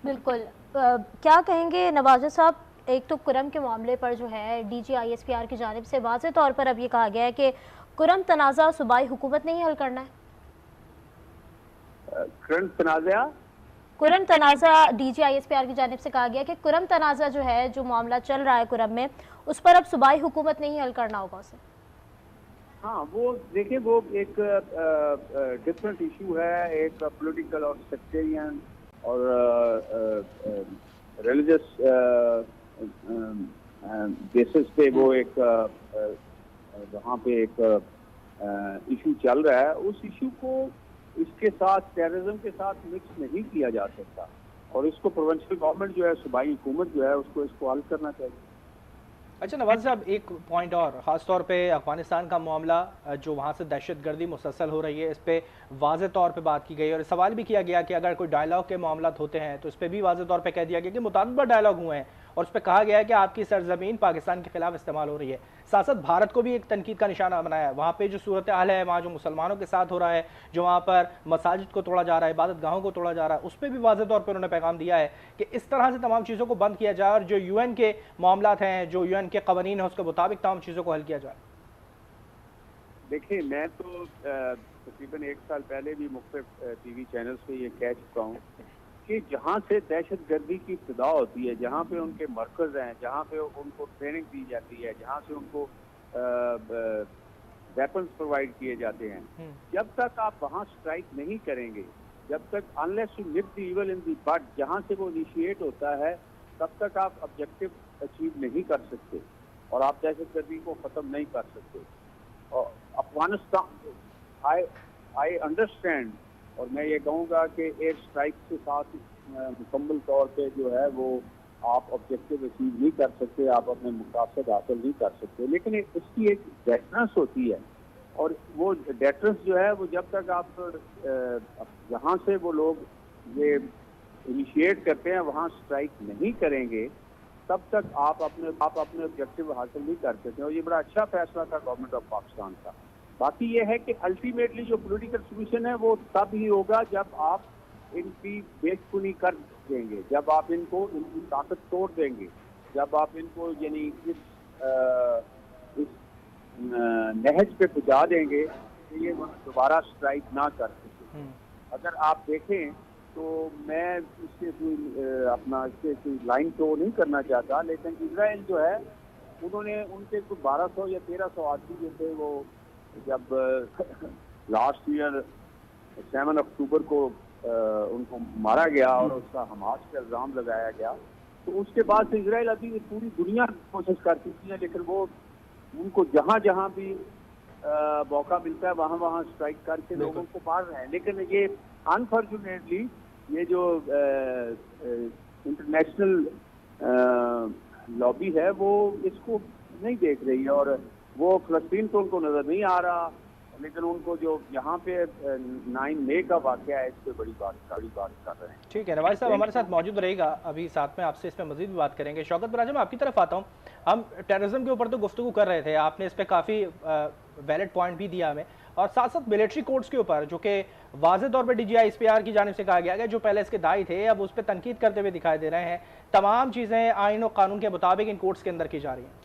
بالکل کیا کہیں گے نوازر صاحب، ایک تو کرم کے معاملے پر جو ہے D G I S P R کی جانب سے واضح طور پر اب یہ کہا گیا ہے کہ کرم تنازع صوبائی حکومت نے ہی حل کرنا ہے. کرنٹ تنازعہ کرم تنازع D G I S P R کی جانب سے کہا گیا کہ کرم تنازع جو ہے، جو معاملہ چل رہا ہے کرم میں، اس پر اب صوبائی حکومت نے ہی حل کرنا ہوگا اسے. ہاں وہ دیکھیں، وہ ایک ڈفرینٹ ایشو ہے، ایک پولیٹیکل اور سیکٹرین اور ریلیجس بیسس پہ وہ ایک وہاں پہ ایک ایشو چل رہا ہے. اس ایشو کو اس کے ساتھ ٹیررزم کے ساتھ مکس نہیں کیا جا سکتا، اور اس کو پروونشل گورنمنٹ جو ہے، صوبائی حکومت جو ہے، اس کو حل کرنا چاہیے. اچھا نواز صاحب، ایک پوائنٹ اور، خاص طور پہ افغانستان کا معاملہ جو وہاں سے دہشت گردی مسلسل ہو رہی ہے، اس پہ واضح طور پہ بات کی گئی اور سوال بھی کیا گیا کہ اگر کوئی ڈائلاگ کے معاملات ہوتے ہیں تو اس پہ بھی واضح طور پہ کہہ دیا گیا کہ متعدد ڈائلاگ ہوئے ہیں، اور اس پہ کہا گیا ہے کہ آپ کی سرزمین پاکستان کے خلاف استعمال ہو رہی ہے. ساتھ ساتھ بھارت کو بھی ایک تنقید کا نشانہ بنایا ہے. وہاں پہ جو صورتحال ہے، وہاں جو مسلمانوں کے ساتھ ہو رہا ہے، جو وہاں پر مساجد کو توڑا جا رہا ہے، عبادت گاہوں کو توڑا جا رہا ہے، اس پہ بھی واضح طور پہ انہوں نے پیغام دیا ہے کہ اس طرح سے تمام چیزوں کو بند کیا جائے اور جو یو این کے معاملات ہیں، جو یو این کے قوانین ہیں، اس کے مطابق تمام چیزوں کو حل کیا جائے. دیکھیں، میں تو تقریباً 1 سال پہلے بھی مختلف ٹی وی چینلز پہ یہ کہہ چکا ہوں کہ جہاں سے دہشت گردی کی ابتدا ہوتی ہے، جہاں پہ ان کے مرکز ہیں، جہاں پہ ان کو ٹریننگ دی جاتی ہے، جہاں سے ان کو ویپنز پرووائڈ کیے جاتے ہیں، جب تک آپ وہاں سٹرائک نہیں کریں گے، جب تک unless you nip the evil in the bud، جہاں سے وہ انیشیٹ ہوتا ہے، تب تک آپ آبجیکٹو اچیو نہیں کر سکتے اور آپ دہشت گردی کو ختم نہیں کر سکتے. اور افغانستان آئی انڈرسٹینڈ، اور میں یہ کہوں گا کہ ایئر اسٹرائک کے ساتھ مکمل طور پہ جو ہے وہ آپ آبجیکٹو اچیو نہیں کر سکتے، آپ اپنے مقاصد حاصل نہیں کر سکتے، لیکن اس کی ایک ڈیٹرنس ہوتی ہے، اور وہ ڈیٹرنس جو ہے وہ جب تک آپ جہاں سے وہ لوگ یہ انیشیٹ کرتے ہیں وہاں اسٹرائک نہیں کریں گے، تب تک آپ اپنے آبجیکٹو حاصل نہیں کر سکتے. اور یہ بڑا اچھا فیصلہ تھا گورنمنٹ آف پاکستان کا. باقی یہ ہے کہ الٹیمیٹلی جو پولیٹیکل سولوشن ہے وہ تب ہی ہوگا جب آپ ان کی بیچ کر دیں گے، جب آپ ان کی طاقت توڑ دیں گے، جب آپ ان کو یعنی اس نہج پہ پہنچا دیں گے کہ یہ دوبارہ سٹرائک نہ کر سکے. اگر آپ دیکھیں تو میں اس سے کوئی لائن تو نہیں کرنا چاہتا، لیکن اسرائیل جو ہے، انہوں نے ان کے کوئی 1200 یا 1300 آدمی جو تھے، وہ جب لاسٹ ایئر 7 اکتوبر کو ان کو مارا گیا اور اس کا حماس پہ الزام لگایا گیا، تو اس کے بعد سے اسرائیل ابھی پوری دنیا کوشش کر چکی ہے، لیکن وہ ان کو جہاں جہاں بھی موقع ملتا ہے وہاں وہاں اسٹرائک کر کے لوگوں کو مار رہے ہیں. لیکن یہ انفارچونیٹلی یہ جو انٹرنیشنل لابی ہے وہ اس کو نہیں دیکھ رہی ہے، اور وہ فلسطین تو ان کو نظر نہیں آ رہا، لیکن ان کو جو یہاں پہ 9 مئی کا واقعہ ہے اس پہ بڑی بات کر رہے ہیں. ٹھیک ہے، نواز صاحب ہمارے ساتھ موجود رہے گا، ابھی ساتھ میں آپ سے اس پہ مزید بھی بات کریں گے. شوکت براجہ، میں آپ کی طرف آتا ہوں. ہم ٹیررزم کے اوپر تو گفتگو کر رہے تھے، آپ نے اس پہ کافی ویلڈ پوائنٹ بھی دیا ہمیں، اور ساتھ ساتھ ملٹری کورٹس کے اوپر جو کہ واضح طور پہ D G I S P R کی جانب سے کہا گیا کہ جو پہلے اس کے دائی تھے اب اس پہ تنقید کرتے ہوئے دکھائی دے رہے ہیں. تمام چیزیں آئین و قانون کے مطابق ان کورٹس کے اندر کی جا رہی ہیں.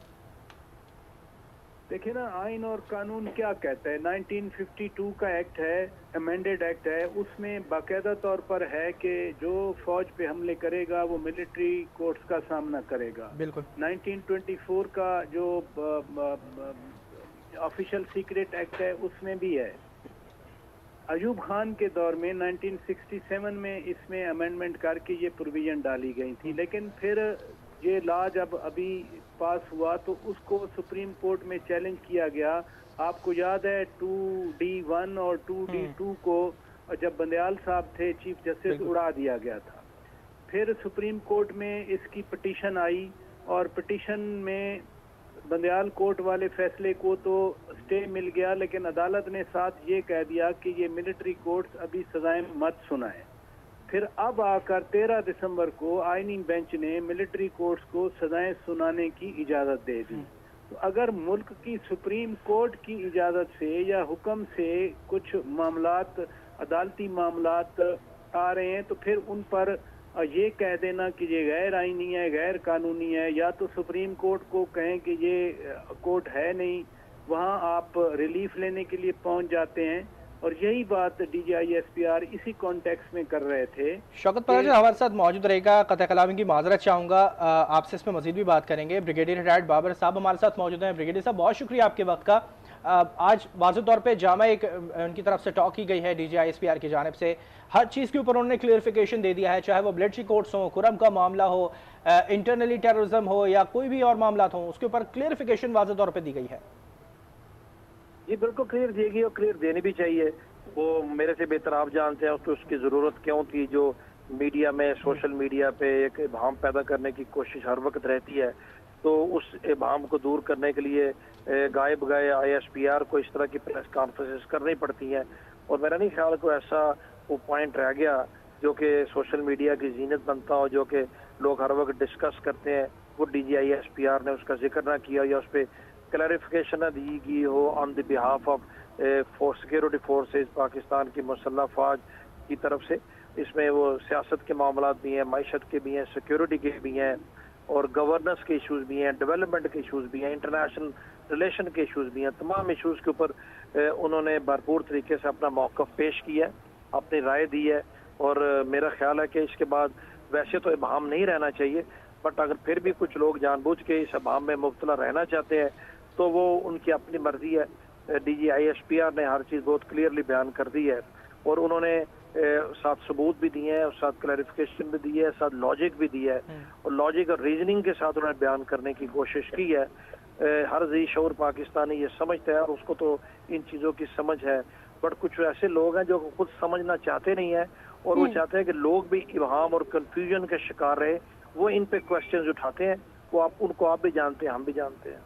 دیکھیں نا، آئین اور قانون کیا کہتا ہے. 1952 کا ایکٹ ہے، امینڈیڈ ایکٹ ہے، اس میں باقاعدہ طور پر ہے کہ جو فوج پہ حملے کرے گا وہ ملٹری کورٹس کا سامنا کرے گا. بالکل. 1924 کا جو آفیشل سیکریٹ ایکٹ ہے اس میں بھی ہے. ایوب خان کے دور میں 1967 میں اس میں امینڈمنٹ کر کے یہ پروویژن ڈالی گئی تھی، لیکن پھر یہ لا جب ابھی پاس ہوا تو اس کو سپریم کورٹ میں چیلنج کیا گیا. آپ کو یاد ہے 2D1 اور 2D2 کو جب بندیال صاحب تھے چیف جسٹس اڑا دیا گیا تھا. پھر سپریم کورٹ میں اس کی پٹیشن آئی، اور پٹیشن میں بندیال کورٹ والے فیصلے کو تو سٹے مل گیا، لیکن عدالت نے ساتھ یہ کہہ دیا کہ یہ ملٹری کورٹس ابھی سزائیں مت سنائیں. پھر اب آ کر 13 دسمبر کو آئینی بینچ نے ملٹری کورٹس کو سزائیں سنانے کی اجازت دے دی. تو اگر ملک کی سپریم کورٹ کی اجازت سے یا حکم سے کچھ معاملات، عدالتی معاملات آ رہے ہیں، تو پھر ان پر اور یہ کہہ دینا کہ یہ غیر آئینی ہے، غیر قانونی ہے، یا تو سپریم کورٹ کو کہیں کہ یہ کورٹ ہے نہیں، وہاں آپ ریلیف لینے کے لیے پہنچ جاتے ہیں. اور یہی بات D G I S P R اسی کانٹیکس میں کر رہے تھے. شوکت پرا جی ہمارے ساتھ موجود رہے گا، قطع کلامی کی معذرت چاہوں گا، آپ سے اس میں مزید بھی بات کریں گے. بریگیڈیئر ریٹائرڈ بابر صاحب ہمارے ساتھ موجود ہیں. بریگیڈیئر صاحب بہت شکریہ آپ کے وقت کا. آج واضح طور پہ جامع ایک ان کی طرف سے ٹاک کی گئی ہے D G I S P R کی جانب سے، ہر چیز کے اوپر انہوں نے کلیئرفیکیشن دے دیا ہے، چاہے وہ ملٹری کورٹس ہوں، کرم کا معاملہ ہو، انٹرنلی ٹیررزم ہو یا کوئی بھی اور معاملات ہوں، اس کے اوپر کلیئرفیکیشن واضح طور پہ دی گئی ہے. جی بالکل کلیئر دی گئی اور کلیئر دینی بھی چاہیے. وہ میرے سے بہتر آپ جانتے ہیں تو اس کی ضرورت کیوں تھی. جو میڈیا میں سوشل میڈیا پہ ایک ابہام پیدا کرنے کی کوشش ہر وقت رہتی ہے، تو اس ابہام کو دور کرنے کے لیے غائب گئے آئی ایس پی آر کو اس طرح کی پریس کانفرنسز کرنی پڑتی ہیں. اور میرا نہیں خیال کوئی ایسا وہ پوائنٹ رہ گیا جو کہ سوشل میڈیا کی زینت بنتا ہو، جو کہ لوگ ہر وقت ڈسکس کرتے ہیں، وہ D G I S P R نے اس کا ذکر نہ کیا یا اس پہ کلیریفیکیشن نہ دی گئی ہو on the behalf of security forces, Pakistan کی مسلح افواج کی طرف سے. اس میں وہ سیاست کے معاملات بھی ہیں، معیشت کے بھی ہیں، سیکیورٹی کے بھی ہیں، اور گورننس کے ایشوز بھی ہیں، ڈیولپمنٹ کے ایشوز بھی ہیں، انٹرنیشنل ریلیشن کے ایشوز بھی ہیں. تمام ایشوز کے اوپر انہوں نے بھرپور طریقے سے اپنا موقف پیش کیا ہے، اپنی رائے دی ہے. اور میرا خیال ہے کہ اس کے بعد ویسے تو ابہام نہیں رہنا چاہیے، بٹ اگر پھر بھی کچھ لوگ جان بوجھ کے اس ابہام میں مبتلا رہنا چاہتے ہیں تو وہ ان کی اپنی مرضی ہے. D G I S P R نے ہر چیز بہت کلیئرلی بیان کر دی ہے، اور انہوں نے ساتھ ثبوت بھی دیے ہیں، اور ساتھ کلیریفیکیشن بھی دی ہے، ساتھ لاجک بھی دی ہے، اور لاجک اور ریزننگ کے ساتھ انہوں نے بیان کرنے کی کوشش کی ہے. ہر ذی شعور پاکستانی یہ سمجھتا ہے، اور اس کو تو ان چیزوں کی سمجھ ہے، بٹ کچھ ایسے لوگ ہیں جو خود سمجھنا چاہتے نہیں ہیں، اور وہ چاہتے ہیں کہ لوگ بھی ابہام اور کنفیوژن کے شکار رہے. وہ ان پہ کوشچنز اٹھاتے ہیں، وہ ان کو آپ بھی جانتے ہیں، ہم بھی جانتے ہیں.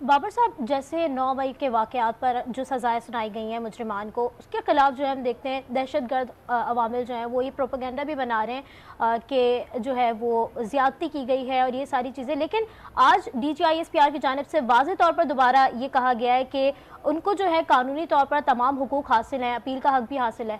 بابر صاحب، جیسے 9 مئی کے واقعات پر جو سزائیں سنائی گئی ہیں مجرمان کو، اس کے خلاف جو ہے ہم دیکھتے ہیں دہشت گرد عوامل جو ہیں وہ یہ پروپیگنڈا بھی بنا رہے ہیں کہ جو ہے وہ زیادتی کی گئی ہے اور یہ ساری چیزیں. لیکن آج D G I S P R کی جانب سے واضح طور پر دوبارہ یہ کہا گیا ہے کہ ان کو جو ہے قانونی طور پر تمام حقوق حاصل ہیں، اپیل کا حق بھی حاصل ہے.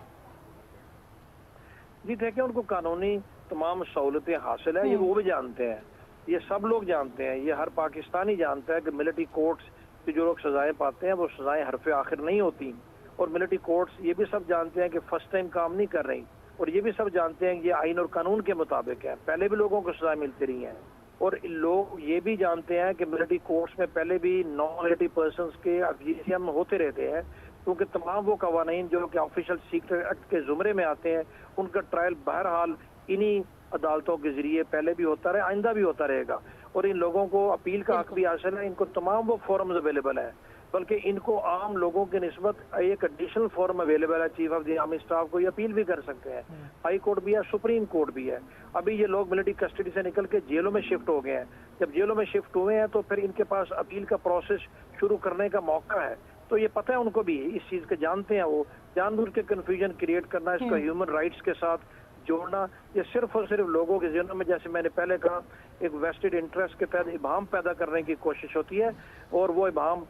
جی دیکھیں، ان کو قانونی تمام سہولتیں حاصل ہیں، یہ وہ بھی جانتے ہیں، یہ سب لوگ جانتے ہیں، یہ ہر پاکستانی جانتا ہے کہ ملٹری کورٹس کی جو لوگ سزائیں پاتے ہیں وہ سزائیں حرف آخر نہیں ہوتی. اور ملٹری کورٹس یہ بھی سب جانتے ہیں کہ فرسٹ ٹائم کام نہیں کر رہی، اور یہ بھی سب جانتے ہیں کہ یہ آئین اور قانون کے مطابق ہے. پہلے بھی لوگوں کو سزائیں ملتی رہی ہیں، اور لوگ یہ بھی جانتے ہیں کہ ملٹری کورٹس میں پہلے بھی نان ملٹری پرسنز کے اگزیشن ہوتے رہتے ہیں، کیونکہ تمام وہ قوانین جو کہ آفیشل سیکرٹ ایکٹ کے زمرے میں آتے ہیں ان کا ٹرائل بہرحال انہی عدالتوں کے ذریعے پہلے بھی ہوتا رہے، آئندہ بھی ہوتا رہے گا. اور ان لوگوں کو اپیل کا حق بھی حاصل ہے، ان کو تمام وہ فورمز اویلیبل ہیں، بلکہ ان کو عام لوگوں کے نسبت ایک ایڈیشنل فورم اویلیبل ہے. Chief of the army staff کو یہ اپیل بھی کر سکتے ہیں، ہائی کورٹ بھی ہے، سپریم کورٹ بھی ہے. ابھی یہ لوگ ملٹری کسٹڈی سے نکل کے جیلوں میں شفٹ ہو گئے ہیں، جب جیلوں میں شفٹ ہوئے ہیں تو پھر ان کے پاس اپیل کا پروسیس شروع کرنے کا موقع ہے. تو یہ پتہ ہے ان کو بھی اس چیز کے جانتے ہیں، وہ جان بوجھ کے کنفیوژن کریٹ کرنا، اس کو ہیومن رائٹس کے ساتھ جوڑنا، یہ صرف اور صرف لوگوں کے ذہنوں میں، جیسے میں نے پہلے کہا، ایک ویسٹڈ انٹرسٹ کے تحت ابہام پیدا کرنے کی کوشش ہوتی ہے، اور وہ ابہام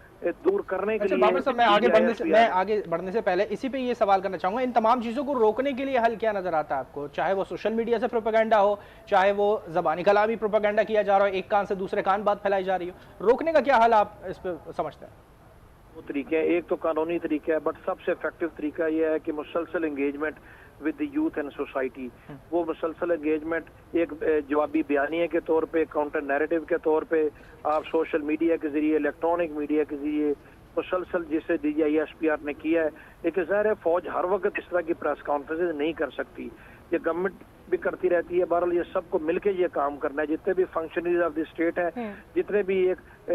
دور کرنے کے لیے. بابر صاحب، میں آگے بڑھنے سے پہلے اسی پہ یہ سوال کرنا چاہوں گا، ان تمام چیزوں کو روکنے کے لیے حل کیا نظر آتا ہے آپ کو؟ چاہے وہ سوشل میڈیا سے پروپیگنڈا ہو، چاہے وہ زبانی کلامی پروپیگنڈا کیا جا رہا ہو، ایک کان سے دوسرے کان بات پھیلائی جا رہی ہو، روکنے کا کیا حل آپ اس پہ سمجھتے ہیں؟ دو طریقے ہیں، ایک تو قانونی طریقہ ہے، بٹ سب سے افیکٹو طریقہ یہ ہے کہ مسلسل engagement with the youth and society. وہ مسلسل انگیجمنٹ ایک جوابی بیانیے کے طور پہ، کاؤنٹر نیریٹو کے طور پہ آپ سوشل میڈیا کے ذریعے، الیکٹرانک میڈیا کے ذریعے مسلسل، جسے D G I S P R نے کیا ہے. لیکن ظاہر ہے فوج ہر وقت اس طرح کی پریس کانفرنسز نہیں کر سکتی، یہ گورنمنٹ بھی کرتی رہتی ہے. بہرحال یہ سب کو مل کے یہ کام کرنا ہے، جتنے بھی فنکشنریز آف دی اسٹیٹ ہیں، جتنے بھی ایک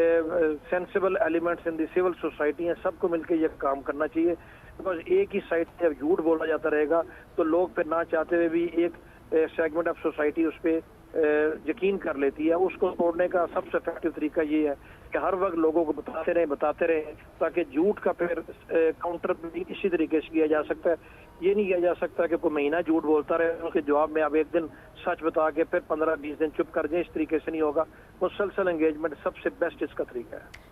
sensible elements in the civil society ہیں، سب کو مل کے یہ کام کرنا چاہیے. بیکاز ایک ہی سائڈ سے جب جھوٹ بولا جاتا رہے گا تو لوگ پھر نہ چاہتے ہوئے بھی ایک سیگمنٹ آف سوسائٹی اس پہ یقین کر لیتی ہے. اس کو توڑنے کا سب سے افیکٹو طریقہ یہ ہے کہ ہر وقت لوگوں کو بتاتے رہیں تاکہ جھوٹ کا پھر کاؤنٹر بھی اسی طریقے سے کیا جا سکتا ہے. یہ نہیں کیا جا سکتا کہ کوئی مہینہ جھوٹ بولتا رہے، اس کے جواب میں آپ ایک دن سچ بتا کے پھر 15-20 دن چپ کر دیں، اس طریقے سے نہیں ہوگا. مسلسل انگیجمنٹ سب سے بیسٹ اس کا طریقہ ہے.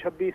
26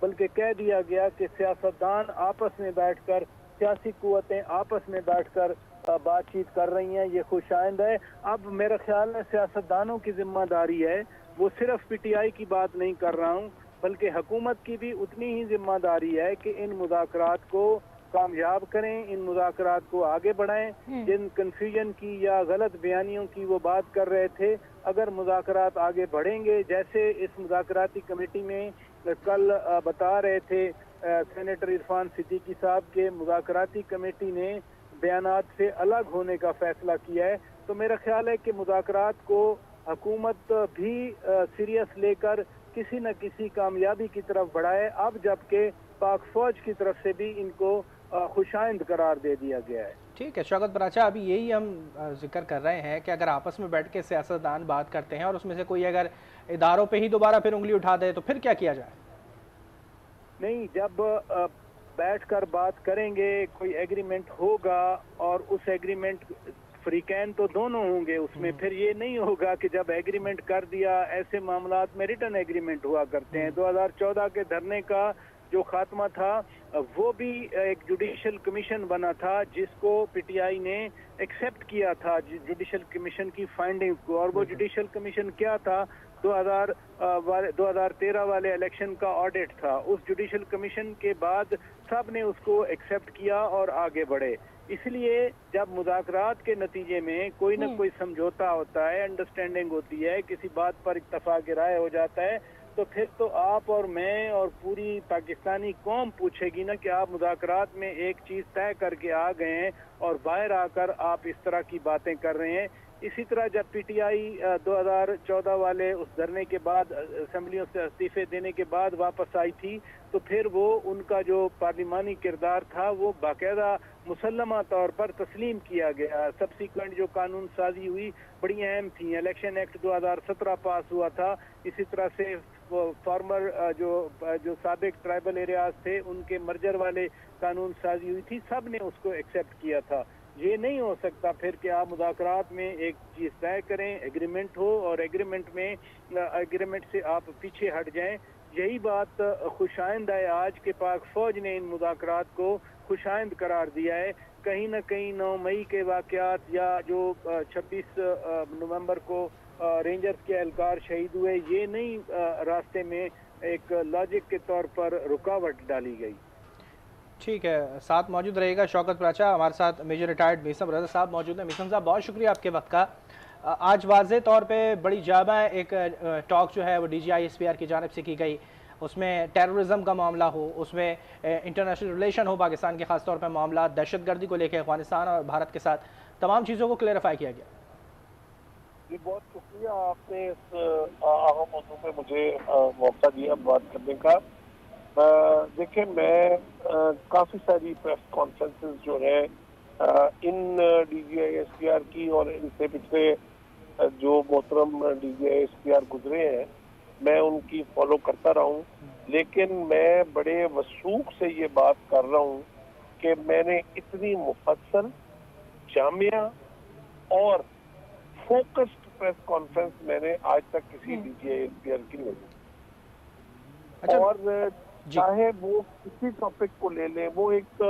بلکہ کہہ دیا گیا کہ سیاستدان آپس میں بیٹھ کر، سیاسی قوتیں آپس میں بیٹھ کر بات چیت کر رہی ہیں، یہ خوش آئند ہے۔ اب میرا خیال ہے سیاستدانوں کی ذمہ داری ہے، وہ صرف پی ٹی آئی کی بات نہیں کر رہا ہوں، بلکہ حکومت کی بھی اتنی ہی ذمہ داری ہے کہ ان مذاکرات کو کامیاب کریں، ان مذاکرات کو آگے بڑھائیں۔ جن کنفیوژن کی یا غلط بیانیوں کی وہ بات کر رہے تھے، اگر مذاکرات آگے بڑھیں گے، جیسے اس مذاکراتی کمیٹی میں کل بتا رہے تھے سینیٹر عرفان صدیقی صاحب کے مذاکراتی کمیٹی نے بیانات سے الگ ہونے کا فیصلہ کیا ہے، تو میرا خیال ہے کہ مذاکرات کو حکومت بھی سیریس لے کر کسی نہ کسی کامیابی کی طرف بڑھائے، اب جبکہ پاک فوج کی طرف سے بھی ان کو خوشائند قرار دے دیا گیا ہے۔ ٹھیک ہے شوکت براچہ، ابھی یہی ہم ذکر کر رہے ہیں کہ اگر آپس میں بیٹھ کے سیاستدان بات کرتے ہیں اور اس میں سے کوئی اگر اداروں پہ ہی دوبارہ پھر انگلی اٹھا دے تو پھر کیا کیا جائے؟ نہیں، جب بیٹھ کر بات کریں گے، کوئی ایگریمنٹ ہوگا اور اس ایگریمنٹ فریقین تو دونوں ہوں گے اس میں، پھر یہ نہیں ہوگا کہ جب ایگریمنٹ کر دیا، ایسے معاملات میں ریٹن ایگریمنٹ ہوا کرتے ہیں۔ 2014 کے دھرنے کا جو خاتمہ تھا وہ بھی ایک جوڈیشل کمیشن بنا تھا جس کو پی ٹی آئی نے ایکسیپٹ کیا تھا جوڈیشل کمیشن کی فائنڈنگ کو، اور وہ جوڈیشل کمیشن کیا تھا؟ 2013 والے الیکشن کا آڈٹ تھا۔ اس جوڈیشل کمیشن کے بعد سب نے اس کو ایکسیپٹ کیا اور آگے بڑھے۔ اس لیے جب مذاکرات کے نتیجے میں کوئی نہ کوئی سمجھوتا ہوتا ہے، انڈرسٹینڈنگ ہوتی ہے، کسی بات پر اتفاق رائے ہو جاتا ہے، تو پھر تو آپ اور میں اور پوری پاکستانی قوم پوچھے گی نا کہ آپ مذاکرات میں ایک چیز طے کر کے آ گئے ہیں اور باہر آ کر آپ اس طرح کی باتیں کر رہے ہیں۔ اسی طرح جب پی ٹی آئی 2014 والے اس دھرنے کے بعد اسمبلیوں سے استعفے دینے کے بعد واپس آئی تھی، تو پھر وہ ان کا جو پارلیمانی کردار تھا وہ باقاعدہ مسلمہ طور پر تسلیم کیا گیا۔ سبسیکوینٹ جو قانون سازی ہوئی بڑی اہم تھی، الیکشن ایکٹ 2017 پاس ہوا تھا، اسی طرح سے فارمر جو سابق ٹرائبل ایریاز تھے ان کے مرجر والے قانون سازی ہوئی تھی، سب نے اس کو ایکسیپٹ کیا تھا۔ یہ نہیں ہو سکتا پھر کہ آپ مذاکرات میں ایک چیز طے کریں، ایگریمنٹ ہو، اور ایگریمنٹ سے آپ پیچھے ہٹ جائیں۔ یہی بات خوشائند ہے آج کہ پاک فوج نے ان مذاکرات کو خوشائند قرار دیا ہے۔ کہیں نہ کہیں 9 مئی کے واقعات یا جو 26 نومبر کو رینجرز کے اہلکار شہید ہوئے، یہ نہیں راستے میں ایک لاجک کے طور پر رکاوٹ ڈالی گئی۔ ٹھیک ہے، ساتھ موجود رہے گا شوکت براچہ، ہمارے ساتھ میجر ریٹائرڈ میثم رضا صاحب موجود ہیں۔ میثم صاحب بہت شکریہ آپ کے وقت کا۔ آج واضح طور پہ بڑی جامع ایک ٹاک جو ہے وہ D G I S P R کی جانب سے کی گئی، اس میں ٹیررزم کا معاملہ ہو، اس میں انٹرنیشنل ریلیشن ہو پاکستان کے، خاص طور پہ معاملات دہشت گردی کو لے کے افغانستان اور بھارت کے ساتھ تمام چیزوں کو کلیریفائی کیا گیا۔ جی بہت شکریہ، آپ نے اس اہم موضوع پہ مجھے موقع دیا بات کرنے کا۔ دیکھیں، میں کافی ساری پریس کانفرنسز جو ہیں ان D G I S P R کی اور ان سے پچھلے جو محترم D G I S P R گزرے ہیں میں ان کی فالو کرتا رہا ہوں، لیکن میں بڑے وثوق سے یہ بات کر رہا ہوں کہ میں نے اتنی مفصل، جامعہ اور فوکسڈ پریس کانفرنس میں نے آج تک کسی D G I S P R کی نہیں۔ اور چاہے وہ کسی ٹاپک کو لے لیں، وہ ایک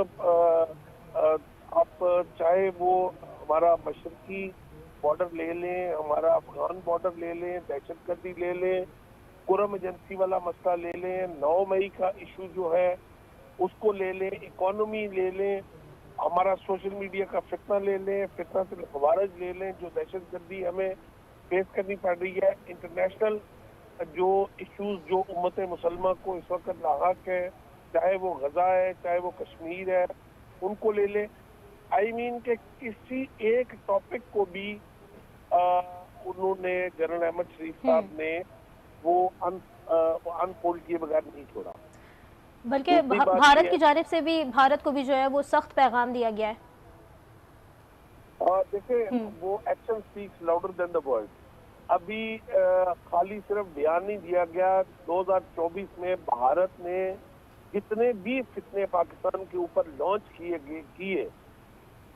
آپ چاہے وہ ہمارا مشرقی بارڈر لے لیں، ہمارا افغان بارڈر لے لیں، دہشت گردی لے لیں، قرم ایجنسی والا مسئلہ لے لیں، 9 مئی کا ایشو جو ہے اس کو لے لیں، اکانومی لے لیں، ہمارا سوشل میڈیا کا فتنہ لے لیں، فتنہ سے خوارج لے لیں جو دہشت گردی ہمیں فیس کرنی پڑ رہی ہے، انٹرنیشنل جو ایشوز جو امت مسلمہ کو اس وقت لاحق ہے، چاہے وہ غزہ ہے، چاہے وہ کشمیر ہے، ان کو لے لیں۔ آئی مین کہ کسی ایک ٹاپک کو بھی انہوں نے، جنرل احمد شریف صاحب نے وہ انفولڈ کیے بغیر نہیں چھوڑا، بلکہ بھارت کی جانب سے بھی بھارت کو بھی جو ہے وہ سخت پیغام دیا گیا ہے۔ اور دیکھیں، وہ action speaks louder than the word. ابھی خالی صرف بیان نہیں دیا گیا، 2024 میں بھارت نے جتنے بھی فتنے پاکستان کے اوپر لانچ کیے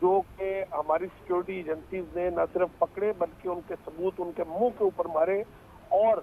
جو کہ ہماری سیکیورٹی ایجنسیز نے نہ صرف پکڑے بلکہ ان کے ثبوت ان کے منہ کے اوپر مارے، اور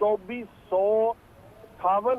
2458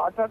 8-8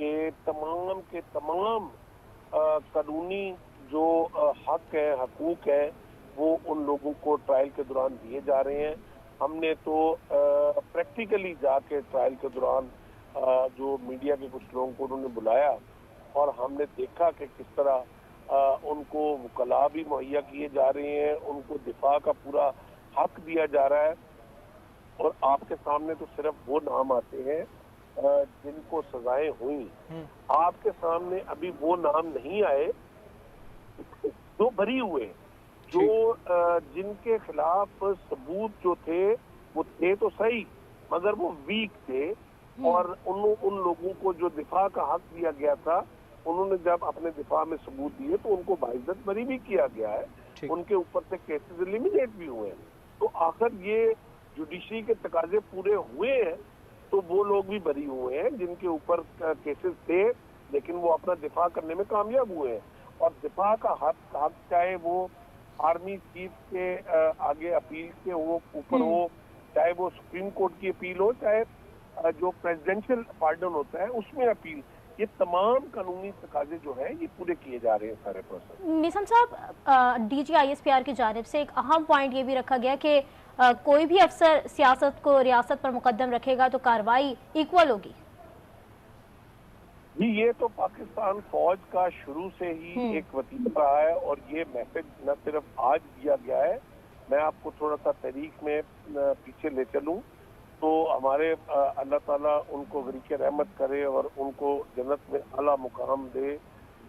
کہ تمام کے تمام قانونی جو حق ہے، حقوق ہے، وہ ان لوگوں کو ٹرائل کے دوران دیے جا رہے ہیں۔ ہم نے تو پریکٹیکلی جا کے ٹرائل کے دوران جو میڈیا کے کچھ لوگوں کو انہوں نے بلایا اور ہم نے دیکھا کہ کس طرح ان کو وکلاء بھی مہیا کیے جا رہے ہیں، ان کو دفاع کا پورا حق دیا جا رہا ہے، اور آپ کے سامنے تو صرف وہ نام آتے ہیں جن کو سزائیں ہوئیں۔ آپ کے سامنے ابھی وہ نام نہیں آئے جو بری ہوئے، جو جن کے خلاف ثبوت جو تھے وہ تھے تو صحیح مگر وہ ویک تھے، اور ان لوگوں کو جو دفاع کا حق دیا گیا تھا انہوں نے جب اپنے دفاع میں ثبوت دیے تو ان کو باعزت بری بھی کیا گیا ہے، ان کے اوپر سے کیسز ایلیمینیٹ بھی ہوئے ہیں۔ تو آخر یہ جوڈیشری کے تقاضے پورے ہوئے ہیں تو وہ لوگ بھی بری ہوئے ہیں جن کے اوپر کیسز تھے لیکن وہ اپنا دفاع کرنے میں کامیاب ہوئے ہیں، اور دفاع کا حق چاہے وہ آرمی چیف کے آگے اپیل کے اوپر ہو، چاہے وہ سپریم کورٹ کی اپیل ہو، چاہے جو پریزیڈنشل پارڈن ہوتا ہے اس میں اپیل، یہ تمام قانونی تقاضے جو ہیں یہ پورے کیے جا رہے ہیں سارے پروسیس۔ میثم صاحب، D G I S P R کی جانب سے ایک اہم پوائنٹ یہ بھی رکھا گیا کہ کوئی بھی افسر سیاست کو ریاست پر مقدم رکھے گا تو کارروائی ایکول ہوگی۔ جی، یہ تو پاکستان فوج کا شروع سے ہی ایک وظیفہ رہا ہے، اور یہ میسج نہ صرف آج دیا گیا ہے۔ میں آپ کو تھوڑا سا تاریخ میں پیچھے لے چلوں تو ہمارے اللہ تعالیٰ ان کو غریق رحمت کرے اور ان کو جنت میں اعلیٰ مقام دے،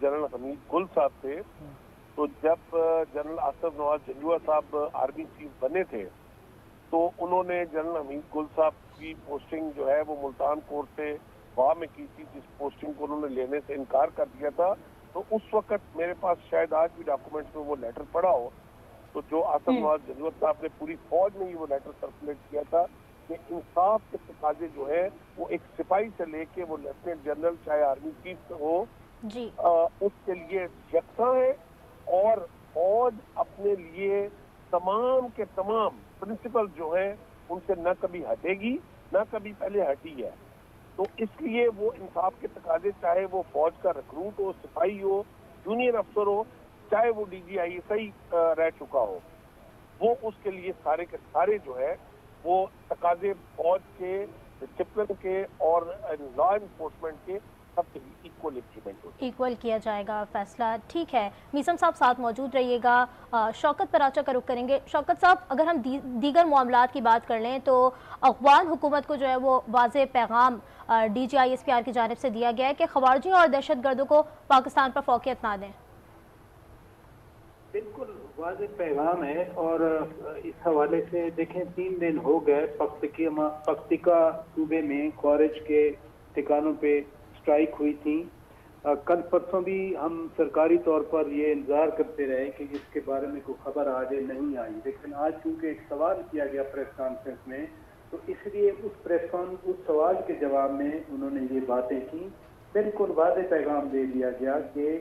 جنرل حمید گل صاحب تھے۔ تو جب جنرل آصف نواز جنجوعہ صاحب آرمی چیف بنے تھے تو انہوں نے جنرل حمید گل صاحب کی پوسٹنگ جو ہے وہ ملتان کورٹ سے واہ میں کی تھی، جس پوسٹنگ کو انہوں نے لینے سے انکار کر دیا تھا۔ تو اس وقت میرے پاس شاید آج بھی ڈاکومنٹس میں وہ لیٹر پڑا ہو، تو جو آصف نواز جنجوعہ صاحب نے پوری فوج میں ہی وہ لیٹر سرکولیٹ کیا تھا کہ انصاف کے تقاضے جو ہے وہ ایک سپاہی سے لے کے وہ لیفٹیننٹ جنرل چاہے آرمی چیف ہو جی اس کے لیے یکساں ہے، اور فوج اپنے لیے تمام کے تمام پرنسپل جو ہیں ان سے نہ کبھی ہٹے گی نہ کبھی پہلے ہٹی ہے۔ تو اس لیے وہ انصاف کے تقاضے، چاہے وہ فوج کا ریکروٹ ہو، سپاہی ہو، جونیئر افسر ہو، چاہے وہ D G I S I رہ چکا ہو، وہ اس کے لیے سارے کے سارے جو ہے وہ تقاضے فوج کے، ڈسپلن کے اور لا انفورسمنٹ کے سب سے ایکول امپلیمنٹ ہوتی ہے، ایکول کیا جائے گا فیصلہ۔ ٹھیک ہے، میثم صاحب ساتھ موجود رہیے گا۔ شوکت پراچا کا رخ کریں گے۔ شوکت صاحب، اگر ہم دیگر معاملات کی بات کر لیں تو افغان حکومت کو جو ہے وہ واضح پیغام D G I S P R کی جانب سے دیا گیا ہے کہ خوارجیوں اور دہشت گردوں کو پاکستان پر فوقیت نہ دیں۔ بالکل واضح پیغام ہے، اور اس حوالے سے دیکھیں 3 دن ہو گئے پکتیکا صوبے میں خوارج کے ٹھکانوں پہ اسٹرائک ہوئی تھی۔ کل پرسوں بھی ہم سرکاری طور پر یہ انتظار کرتے رہے کہ اس کے بارے میں کوئی خبر آج نہیں آئی، لیکن آج چونکہ ایک سوال کیا گیا پریس کانفرنس میں تو اس لیے اس سوال کے جواب میں انہوں نے یہ باتیں کی۔ بالکل واضح پیغام دے دیا گیا کہ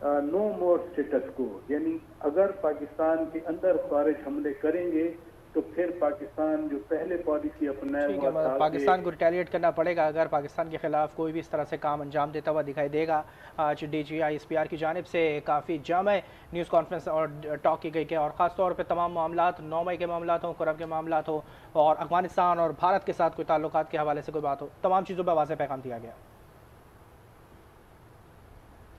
نو مور اسٹیٹس کو، یعنی اگر پاکستان کے اندر خوارج حملے کریں گے تو پھر پاکستان جو پہلے پالیسی اپنایا ہوا، پاکستان کو ریٹیلیٹ کرنا پڑے گا اگر پاکستان کے خلاف کوئی بھی اس طرح سے کام انجام دیتا ہوا دکھائی دے گا۔ آج D G I S P R کی جانب سے کافی جامع نیوز کانفرنس اور ٹاک کی گئی کہ اور خاص طور پہ تمام معاملات 9 مئی کے معاملات ہوں، قرب کے معاملات ہوں، اور افغانستان اور بھارت کے ساتھ کوئی تعلقات کے حوالے سے کوئی بات ہو، تمام چیزوں پہ واضح پیغام دیا گیا۔